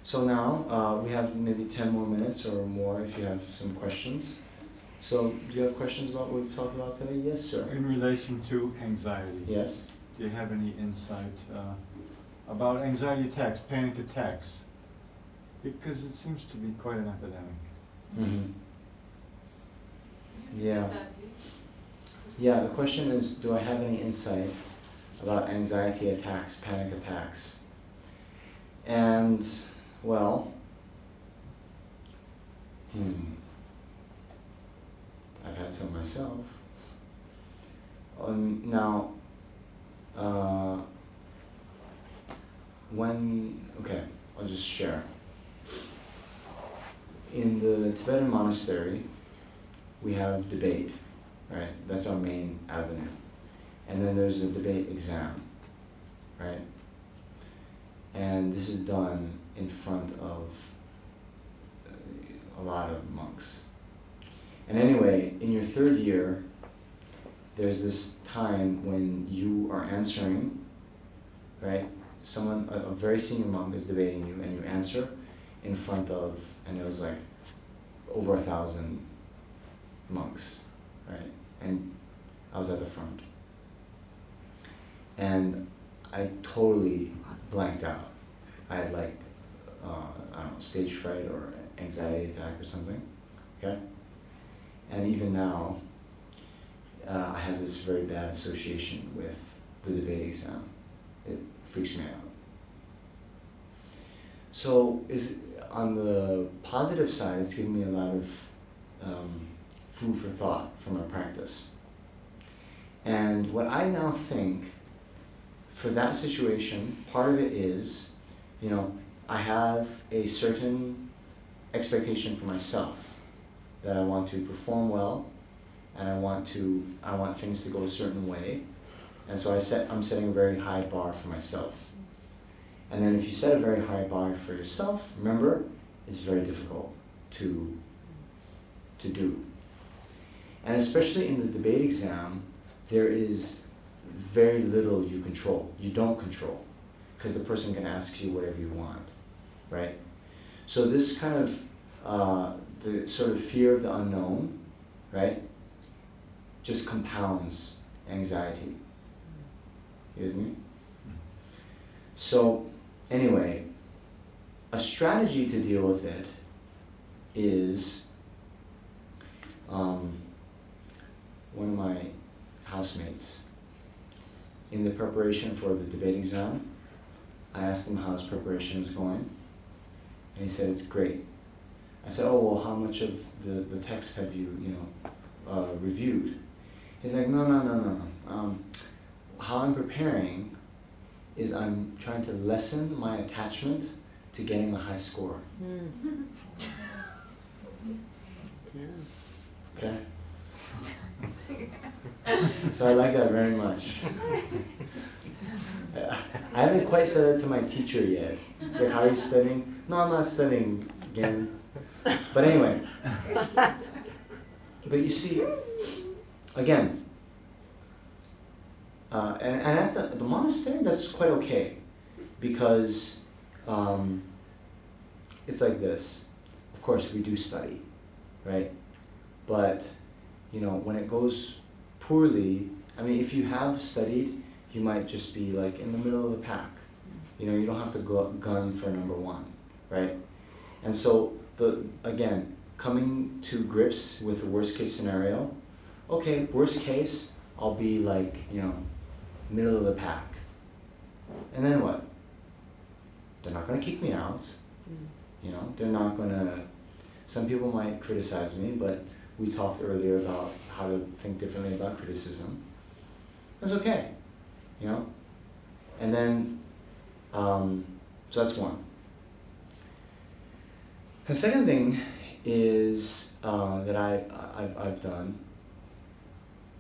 So now we have maybe 10 more minutes or more if you have some questions. So do you have questions about what we've talked about today? Yes, sir. In relation to anxiety. Yes. Do you have any insight about anxiety attacks, panic attacks? Because it seems to be quite an epidemic. Mm-hmm. Yeah. Yeah, the question is, do I have any insight about anxiety attacks, panic attacks? And, well, I've had some myself. Now, okay, I'll just share. In the Tibetan monastery, we have debate, right? That's our main avenue. And then there's a debate exam, right? And this is done in front of a lot of monks. And anyway, in your third year, there's this time when you are answering, right? Someone, a very senior monk is debating you, and you answer in front of, and it was like over 1,000 monks, right? And I was at the front. And I totally blanked out. I had like, I don't know, stage fright or anxiety attack or something, okay? And even now, I have this very bad association with the debate exam. It freaks me out. So on the positive side, it's given me a lot of food for thought for my practice. And what I now think, for that situation, part of it is, I have a certain expectation for myself that I want to perform well, and I want things to go a certain way, and so I'm setting a very high bar for myself. And then if you set a very high bar for yourself, remember, it's very difficult to do. And especially in the debate exam, there is very little you control. You don't control, because the person can ask you whatever you want, right? So this kind of, the sort of fear of the unknown, right, just compounds anxiety. You with me? So anyway, a strategy to deal with it is, one of my housemates, in the preparation for the debate exam, I asked him how his preparation was going, and he said, it's great. I said, oh, well, how much of the text have you, reviewed? He's like, no. How I'm preparing is I'm trying to lessen my attachment to getting a high score. Okay? So I like that very much. I haven't quite said it to my teacher yet. It's like, how are you studying? No, I'm not studying again. But anyway. But you see, again, and at the monastery, that's quite okay, because it's like this. Of course, we do study, right? But when it goes poorly, I mean, if you have studied, you might just be like in the middle of the pack. You don't have to go gun for number one, right? And so, again, coming to grips with the worst case scenario, okay, worst case, I'll be like, middle of the pack. And then what? They're not going to kick me out. They're not going to, some people might criticize me, but we talked earlier about how to think differently about criticism. That's okay, And then, so that's one. The second thing is that I've done,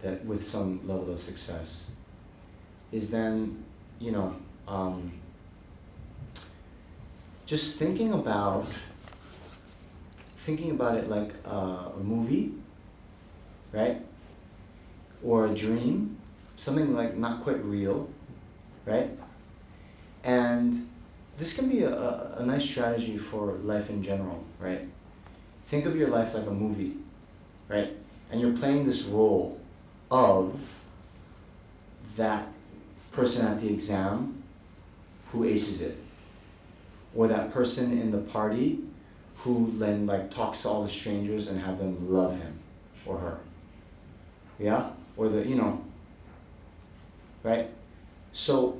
that with some level of success, is then, just thinking about it like a movie, right? Or a dream, something like not quite real, right? And this can be a nice strategy for life in general, right? Think of your life like a movie, right? And you're playing this role of that person at the exam who aces it, or that person in the party who then like talks to all the strangers and have them love him or her. Yeah? Or the, right? So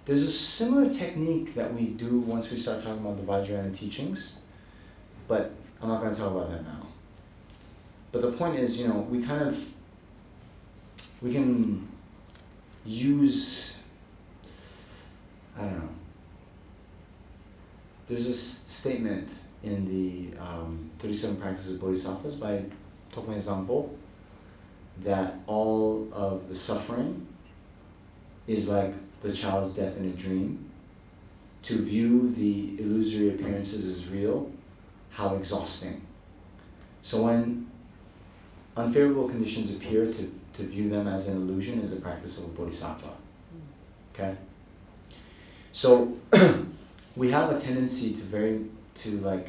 there's a similar technique that we do once we start talking about the Vajrayana teachings, but I'm not going to talk about that now. But the point is, we can use, I don't know, there's a statement in the 37 Practices of Bodhisattvas by Tokmei Zangpo that all of the suffering is like the child's death in a dream. To view the illusory appearances as real, how exhausting. So when unfavorable conditions appear, to view them as an illusion is the practice of a bodhisattva. Okay? So we have a tendency to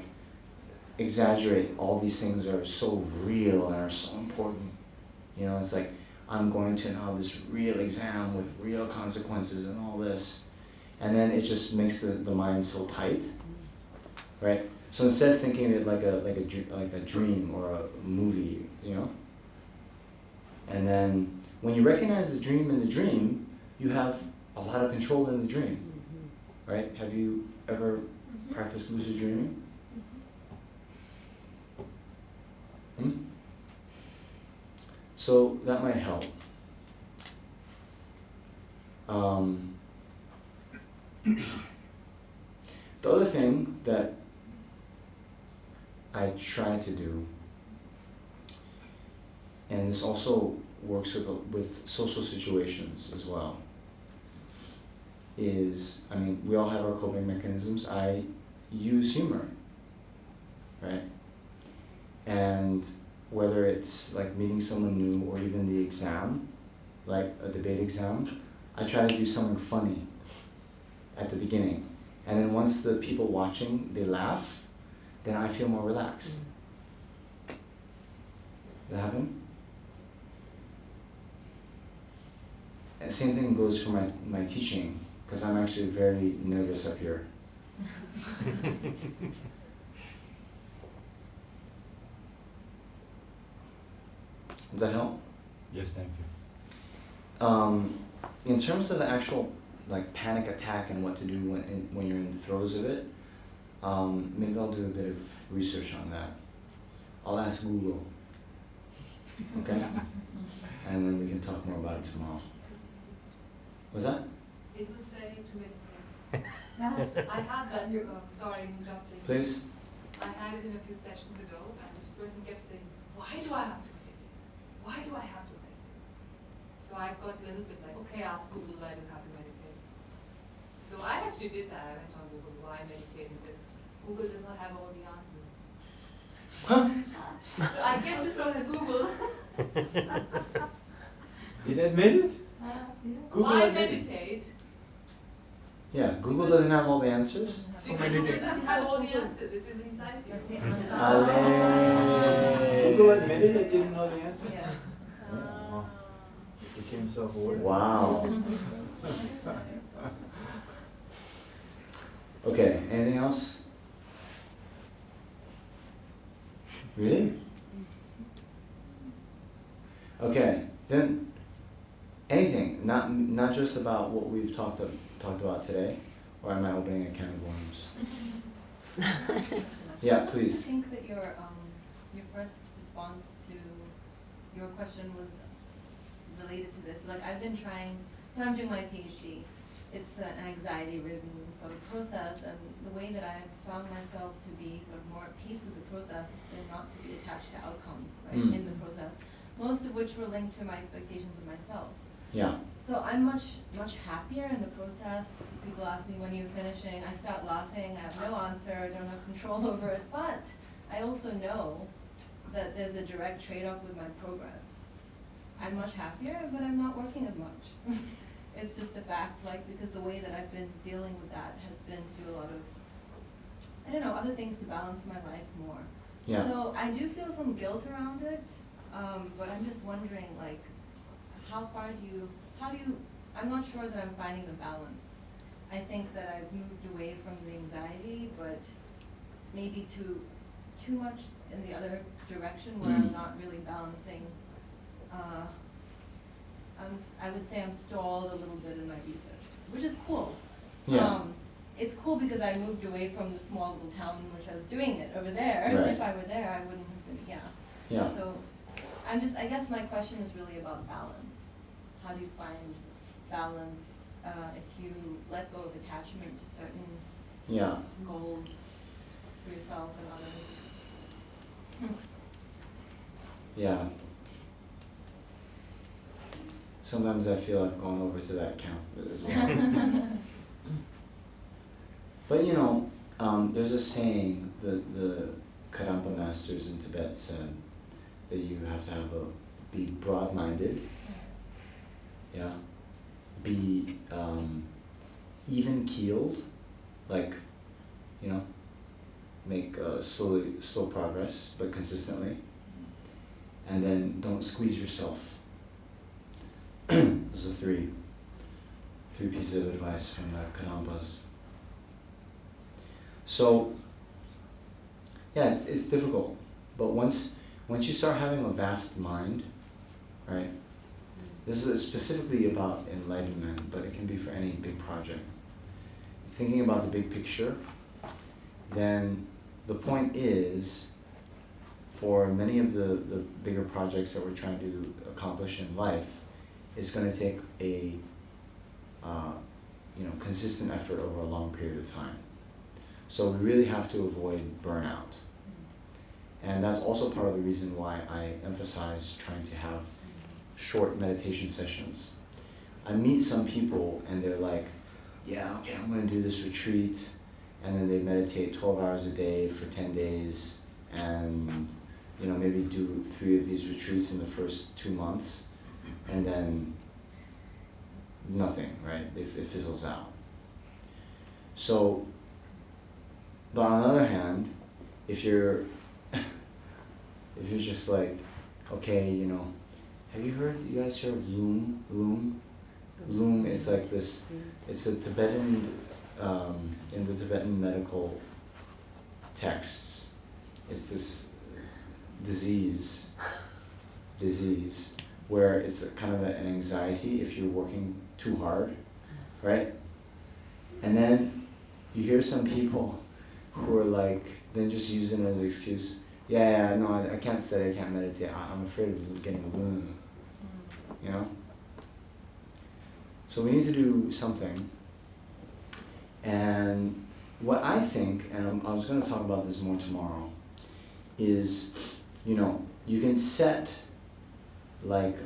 exaggerate all these things that are so real and are so important. It's like, I'm going to now this real exam with real consequences and all this. And then it just makes the mind so tight, right? So instead of thinking of it like a dream or a movie, and then when you recognize the dream in the dream, you have a lot of control in the dream, right? Have you ever practiced lucid dreaming? So that might help. The other thing that I try to do, and this also works with social situations as well, is, we all have our coping mechanisms. I use humor, right? And whether it's like meeting someone new or even the exam, like a debate exam, I try to do something funny at the beginning. And then once the people watching, they laugh, then I feel more relaxed. That happen? And same thing goes for my teaching, because I'm actually very nervous up here. Does that help? Yes, thank you. In terms of the actual panic attack and what to do when you're in the throes of it, maybe I'll do a bit of research on that. I'll ask Google, okay? And then we can talk more about it tomorrow. Was that? It was saying to meditate. I had that, sorry, I'm interrupting. Please? I had it in a few sessions ago, and this person kept saying, why do I have to meditate? Why do I have to meditate? So I got a little bit like, okay, ask Google, I don't have to meditate. So I actually did that. I went on Google, why meditate? And said, Google does not have all the answers. Huh? So I get this from the Google. It admitted? Google Why admitted. meditate? Yeah, Google doesn't have all the answers. Because Google doesn't have all the answers. It is inside you. That's the answer. Allez. Google admitted it didn't know the answer? Yeah. Oh, it became self-aware. Wow. Okay, anything else? Really? Okay, then anything, not just about what we've talked about today, or am I opening a can of worms? Yeah, please. I think that your first response to your question was related to this. Like, I've been trying, so I'm doing my PhD. It's an anxiety-ridden sort of process, and the way that I've found myself to be sort of more at peace with the process has been not to be attached to outcomes, right, in the process, most of which were linked to my expectations of myself. Yeah. So I'm much happier in the process. People ask me, when are you finishing? I start laughing, I have no answer, I don't have control over it, but I also know that there's a direct trade-off with my progress. I'm much happier, but I'm not working as much. it's just a fact, like, because the way that I've been dealing with that has been to do a lot of, I don't know, other things to balance my life more. Yeah. So I do feel some guilt around it, but I'm just wondering, like, how do you, I'm not sure that I'm finding the balance. I think that I've moved away from the anxiety, but maybe too much in the other direction where I'm not really balancing. I would say I'm stalled a little bit in my research, which is cool. Yeah. It's cool because I moved away from the small little town in which I was doing it over there. Right. If I were there, I wouldn't have been, Yeah. So I guess my question is really about balance. How do you find balance if you let go of attachment to certain goals for yourself and others? Yeah. Sometimes I feel I've gone over to that camp as well. But you know, there's a saying that the Kadampa masters in Tibet said that you have to be broad-minded, be even-keeled, like, you know, make slow progress, but consistently, and then don't squeeze yourself. Those are three pieces of advice from the Kadampas. So, yeah, it's difficult, but once you start having a vast mind, right? This is specifically about enlightenment, but it can be for any big project. Thinking about the big picture, then the point is, for many of the bigger projects that we're trying to accomplish in life, it's going to take a consistent effort over a long period of time. So we really have to avoid burnout. And that's also part of the reason why I emphasize trying to have short meditation sessions. I meet some people and they're like, yeah, okay, I'm going to do this retreat, and then they meditate 12 hours a day for 10 days, and maybe do 3 of these retreats in the first 2 months, and then nothing, right? It fizzles out. So, but on the other hand, if you're just like, okay, have you guys heard of Loom? Loom is like this, it's a Tibetan, in the Tibetan medical texts, it's this disease where it's a kind of an anxiety if you're working too hard, right? And then you hear some people who are like, then just use it as an excuse. No, I can't study, I can't meditate, I'm afraid of getting loom, So we need to do something. And what I think, and I was going to talk about this more tomorrow, is, you can set, like,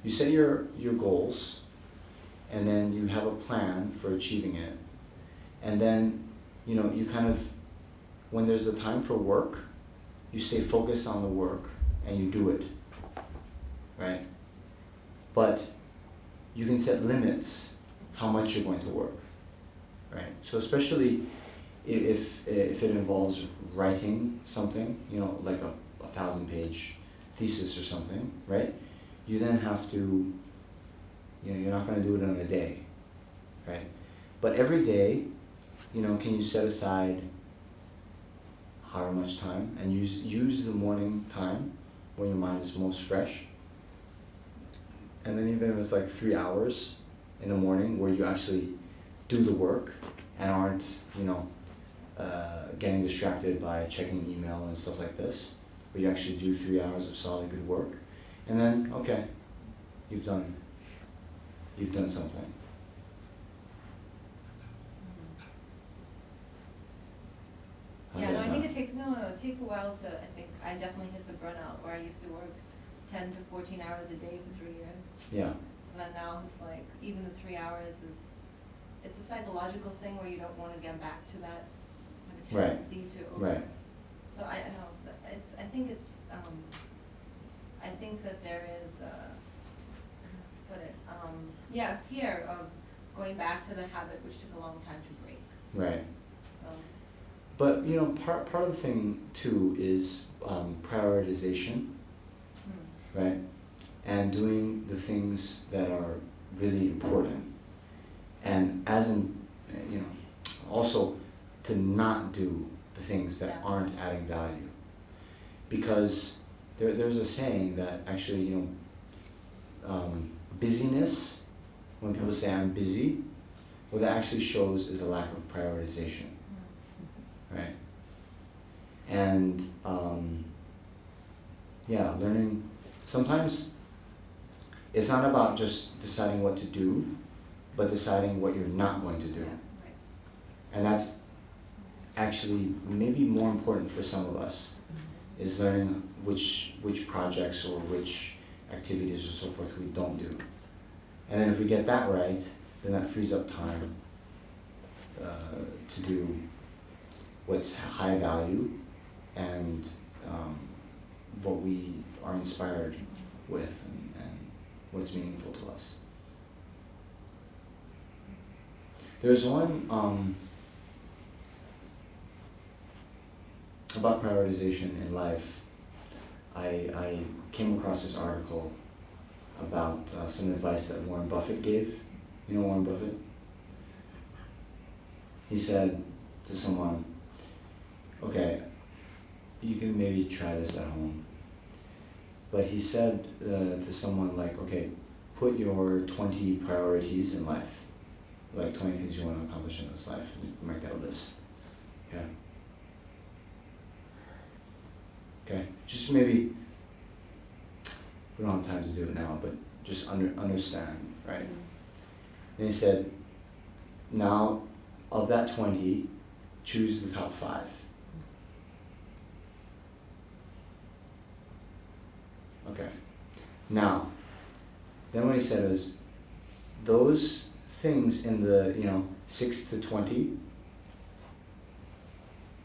you set your goals, and then you have a plan for achieving it. And then, you kind of, when there's the time for work, you stay focused on the work and you do it, right? But you can set limits how much you're going to work, right? So especially if it involves writing something, like a 1,000-page thesis or something, right? You then have to, you're not going to do it in a day, right? But every day, can you set aside however much time and use the morning time when your mind is most fresh, and then even if it's like 3 hours in the morning where you actually do the work and aren't getting distracted by checking email and stuff like this, but you actually do 3 hours of solid good work, and then okay, you've done something. Yeah, no, I think it takes a while to, I think I definitely hit the burnout where I used to work 10 to 14 hours a day for 3 years. Yeah. So then now it's like, even the 3 hours it's a psychological thing where you don't want to get back to that tendency to over. Right. So I know, I think that there is, put it? Yeah, fear of going back to the habit which took a long time to break. Right. So, But you know, part of the thing too is prioritization, right? And doing the things that are really important. And as in, you know, also to not do the things that Yeah. aren't adding value. Because there's a saying that actually, you know, busyness, when people say I'm busy, what that actually shows is a lack of prioritization, right? And yeah, learning, sometimes it's not about just deciding what to do, but deciding what you're not going to do. yeah, right. And that's actually maybe more important for some of us, is learning which projects or which activities or so forth we don't do. And then if we get that right, then that frees up time to do what's high value and what we are inspired with and what's meaningful to us. There's one about prioritization in life. I came across this article about some advice that Warren Buffett gave. You know Warren Buffett? He said to someone, okay, you can maybe try this at home. But he said to someone like, okay, put your 20 priorities in life, like 20 things you want to accomplish in this life, and you make that a list. Okay? Okay, just maybe, we don't have time to do it now, but just understand, right? And he said, now, of that 20, choose the top 5. Okay. Now, then what he said is, those things in the, 6 to 20,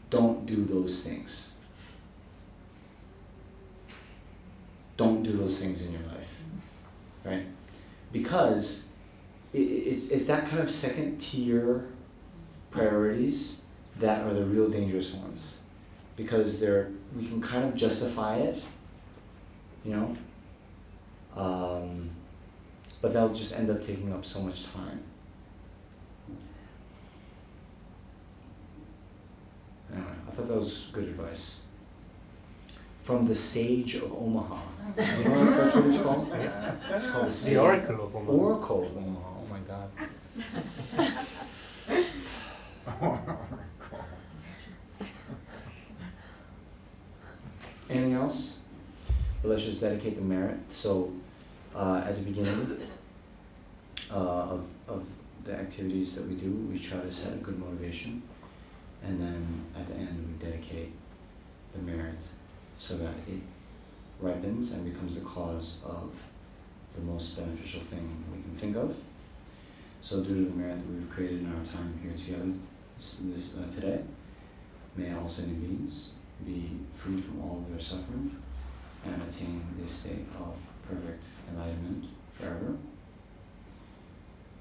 don't do those things. Don't do those things in your life, right? Because it's that kind of second tier priorities that are the real dangerous ones, because we can kind of justify it, but they'll just end up taking up so much time. Anyway, I thought that was good advice. From the Sage of Omaha. You know what, that's what it's called? It's called The Oracle of Omaha. Oracle of Omaha. Oh my God. Anything else? Well, let's just dedicate the merit. So, at the beginning of the activities that we do, we try to set a good motivation, and then at the end we dedicate the merit so that it ripens and becomes the cause of the most beneficial thing we can think of. So due to the merit that we've created in our time here together today, may all sentient beings be freed from all of their suffering and attain the state of perfect enlightenment forever.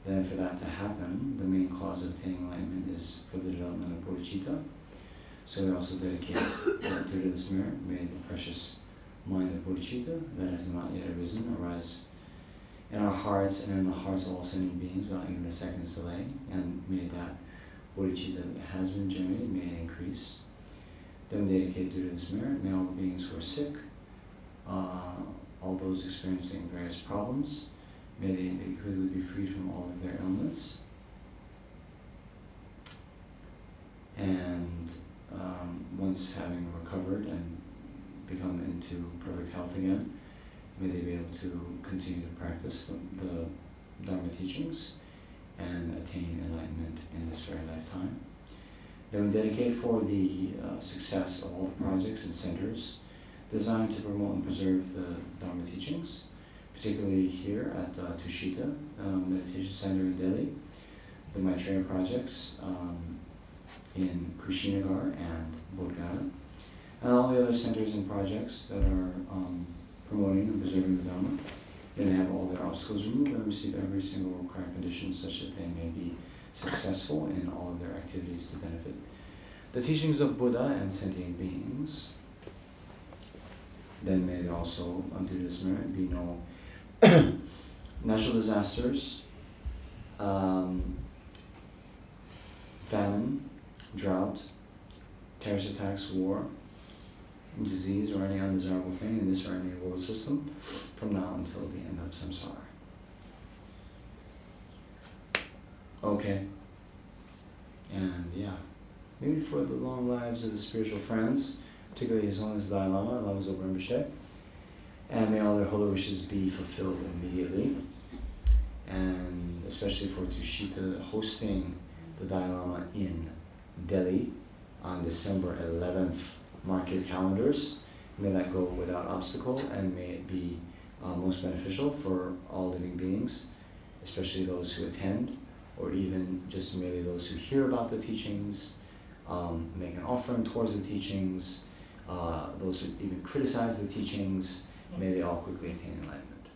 Then for that to happen, the main cause of attaining enlightenment is for the development of bodhicitta. So we also dedicate that due to this merit, may the precious mind of bodhicitta that has not yet arisen arise in our hearts and in the hearts of all sentient beings without even a second's delay, and may that bodhicitta that has been generated, may it increase. Then we dedicate due to this merit, may all the beings who are sick, all those experiencing various problems, may they quickly be freed from all of their ailments. And once having recovered and become into perfect health again, may they be able to continue to practice the Dharma teachings and attain enlightenment in this very lifetime. Then we dedicate for the success of all the projects and centers designed to promote and preserve the Dharma teachings, particularly here at Tushita Meditation Center in Delhi, the Maitreya projects in Kushinagar and Bodhgaya, and all the other centers and projects that are promoting and preserving the Dharma, May they have all their obstacles removed and receive every single required condition such that they may be successful in all of their activities to benefit the teachings of Buddha and sentient beings. Then may there also, unto this merit, be no natural disasters, famine, drought, terrorist attacks, war, disease, or any undesirable thing in this or any world system from now until the end of samsara. Okay. And yeah, maybe for the long lives of the spiritual friends, particularly His Holiness Dalai Lama, Lama Zopa Rinpoche, and may all their holy wishes be fulfilled immediately. And especially for Tushita hosting the Dalai Lama in Delhi on December 11th. Mark your calendars. May that go without obstacle, and may it be most beneficial for all living beings, especially those who attend, or even just merely those who hear about the teachings, make an offering towards the teachings, those who even criticize the teachings. May they all quickly attain enlightenment.